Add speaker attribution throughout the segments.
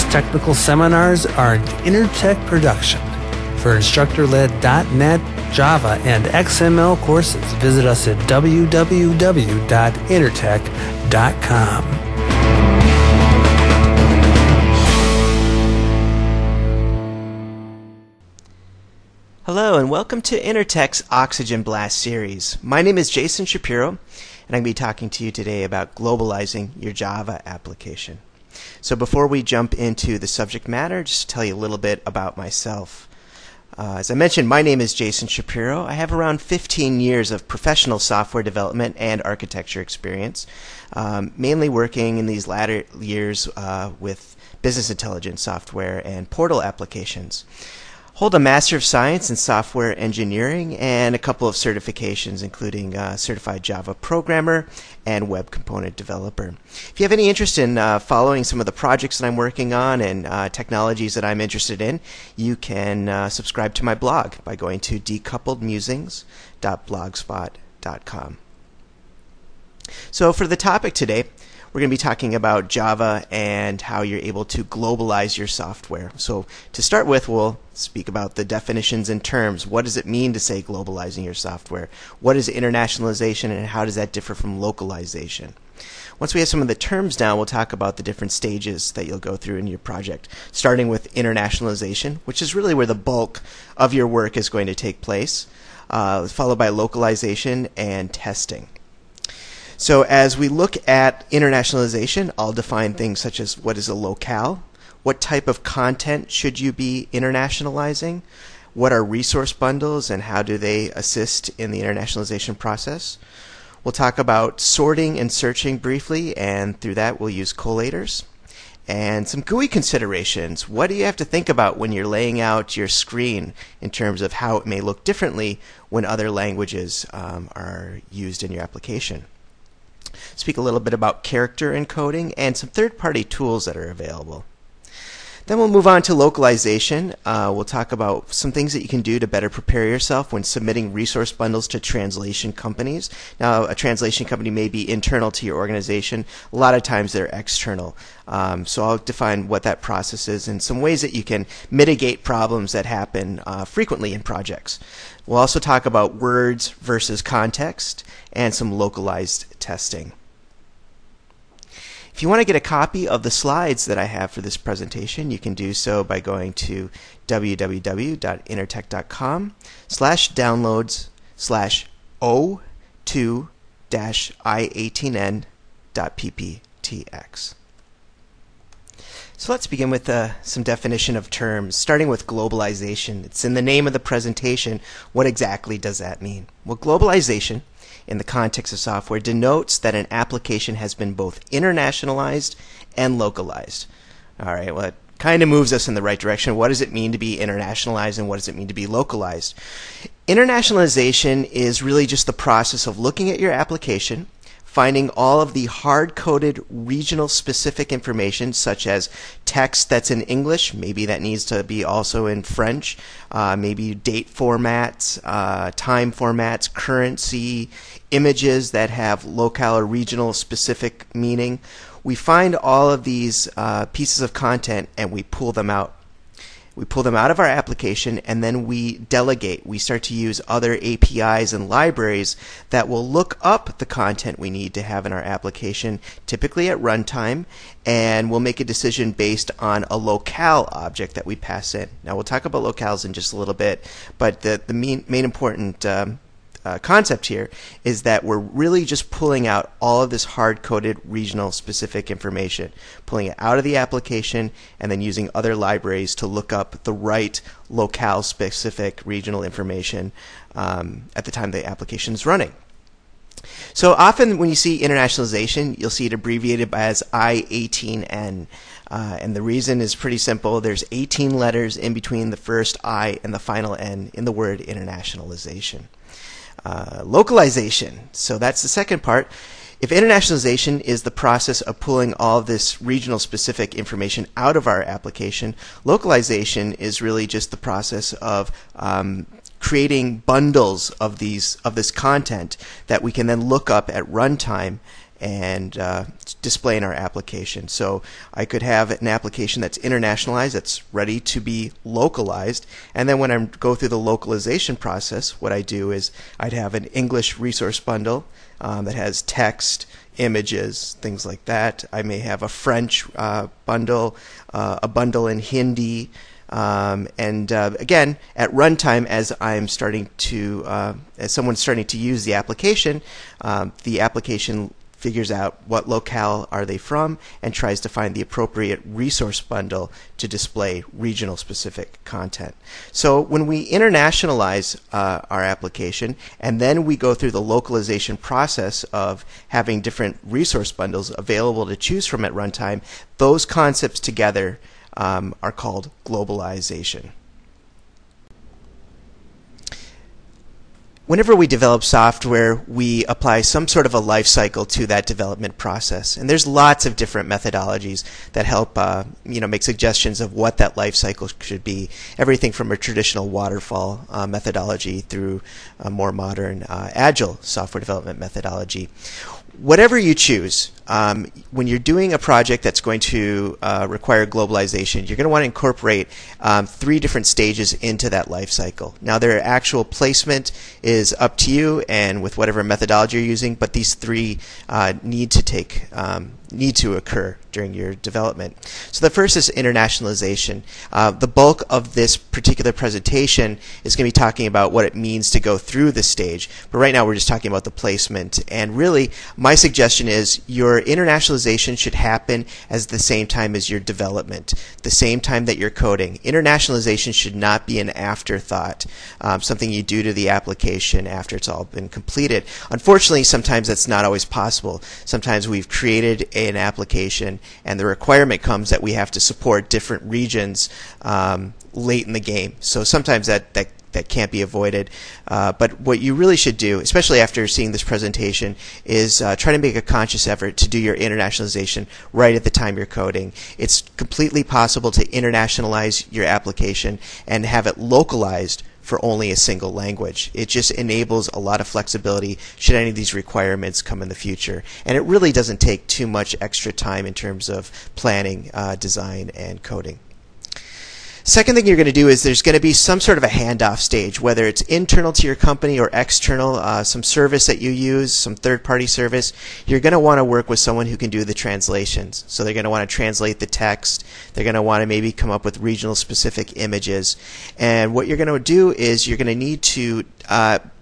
Speaker 1: This technical seminars are an Intertech production. For instructor-led .NET, Java, and XML courses, visit us at www.intertech.com.
Speaker 2: Hello and welcome to Intertech's Oxygen Blast series. My name is Jason Shapiro and I'm going to be talking to you today about globalizing your Java application. So before we jump into the subject matter, just to tell you a little bit about myself. As I mentioned, my name is Jason Shapiro. I have around 15 years of professional software development and architecture experience, mainly working in these latter years with business intelligence software and portal applications. Hold a Master of Science in Software Engineering and a couple of certifications, including Certified Java Programmer and Web Component Developer. If you have any interest in following some of the projects that I'm working on and technologies that I'm interested in, you can subscribe to my blog by going to decoupledmusings.blogspot.com. So for the topic today, we're going to be talking about Java and how you're able to globalize your software. So to start with, we'll speak about the definitions and terms. What does it mean to say globalizing your software? What is internationalization and how does that differ from localization? Once we have some of the terms down, we'll talk about the different stages that you'll go through in your project, starting with internationalization, which is really where the bulk of your work is going to take place, followed by localization and testing. So as we look at internationalization, I'll define things such as what is a locale, what type of content should you be internationalizing, what are resource bundles and how do they assist in the internationalization process. We'll talk about sorting and searching briefly, and through that we'll use collators. And some GUI considerations. What do you have to think about when you're laying out your screen in terms of how it may look differently when other languages are used in your application? Speak a little bit about character encoding and some third-party tools that are available. Then we'll move on to localization. We'll talk about some things that you can do to better prepare yourself when submitting resource bundles to translation companies. Now, a translation company may be internal to your organization. A lot of times they're external. So I'll define what that process is and some ways that you can mitigate problems that happen frequently in projects. We'll also talk about words versus context and some localized testing. If you want to get a copy of the slides that I have for this presentation, you can do so by going to www.intertech.com/downloads/o2-i18n.pptx. So let's begin with some definition of terms, starting with globalization. It's in the name of the presentation. What exactly does that mean? Well, globalization, in the context of software, denotes that an application has been both internationalized and localized. All right, well, it kind of moves us in the right direction. What does it mean to be internationalized and what does it mean to be localized? Internationalization is really just the process of looking at your application, finding all of the hard-coded regional specific information such as text that's in English, maybe that needs to be also in French, maybe date formats, time formats, currency, images that have locale or regional specific meaning. We find all of these pieces of content and we pull them out. We pull them out of our application and then we delegate. We start to use other APIs and libraries that will look up the content we need to have in our application, typically at runtime, and we'll make a decision based on a locale object that we pass in. Now we'll talk about locales in just a little bit, but the main important concept here is that we're really just pulling out all of this hard-coded regional specific information, pulling it out of the application and then using other libraries to look up the right locale specific regional information at the time the application is running. So often when you see internationalization, you'll see it abbreviated as I-18N. And the reason is pretty simple. There's 18 letters in between the first I and the final N in the word internationalization. Localization. So that's the second part. If internationalization is the process of pulling all of this regional specific information out of our application, localization is really just the process of creating bundles of this content that we can then look up at runtime and display in our application. So I could have an application that's internationalized, that's ready to be localized, and then when I go through the localization process, what I do is I'd have an English resource bundle that has text, images, things like that. I may have a French bundle, a bundle in Hindi, and again, at runtime, as someone's starting to use the application figures out what locale are they from and tries to find the appropriate resource bundle to display regional specific content. So when we internationalize our application and then we go through the localization process of having different resource bundles available to choose from at runtime, those concepts together are called globalization. Whenever we develop software, we apply some sort of a life cycle to that development process. And there's lots of different methodologies that help make suggestions of what that life cycle should be. Everything from a traditional waterfall methodology through a more modern agile software development methodology. Whatever you choose, when you're doing a project that's going to require globalization, you're going to want to incorporate 3 different stages into that life cycle. Now, their actual placement is up to you and with whatever methodology you're using, but these 3 need to occur during your development. So the first is internationalization. The bulk of this particular presentation is going to be talking about what it means to go through this stage, but right now we're just talking about the placement. And really, my suggestion is your internationalization should happen as the same time as your development, the same time that you're coding. Internationalization should not be an afterthought, something you do to the application after it's all been completed. Unfortunately, sometimes that's not always possible. Sometimes we've created an application and the requirement comes that we have to support different regions late in the game. So sometimes that can't be avoided. But what you really should do, especially after seeing this presentation, is try to make a conscious effort to do your internationalization right at the time you're coding. It's completely possible to internationalize your application and have it localized for only a single language. It just enables a lot of flexibility should any of these requirements come in the future. And it really doesn't take too much extra time in terms of planning, design, and coding. Second thing you're going to do is there's going to be some sort of a handoff stage, whether it's internal to your company or external, some service that you use, some third-party service. You're going to want to work with someone who can do the translations. So they're going to want to translate the text. They're going to want to maybe come up with regional specific images. And what you're going to do is you're going to need to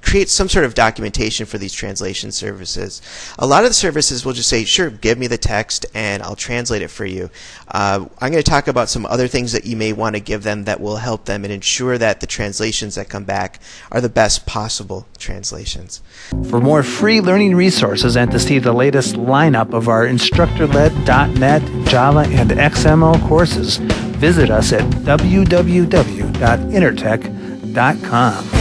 Speaker 2: create some sort of documentation for these translation services. A lot of the services will just say, sure, give me the text and I'll translate it for you. I'm going to talk about some other things that you may want to give them that will help them and ensure that the translations that come back are the best possible translations.
Speaker 1: For more free learning resources and to see the latest lineup of our instructor-led .NET, Java, and XML courses, visit us at www.intertech.com.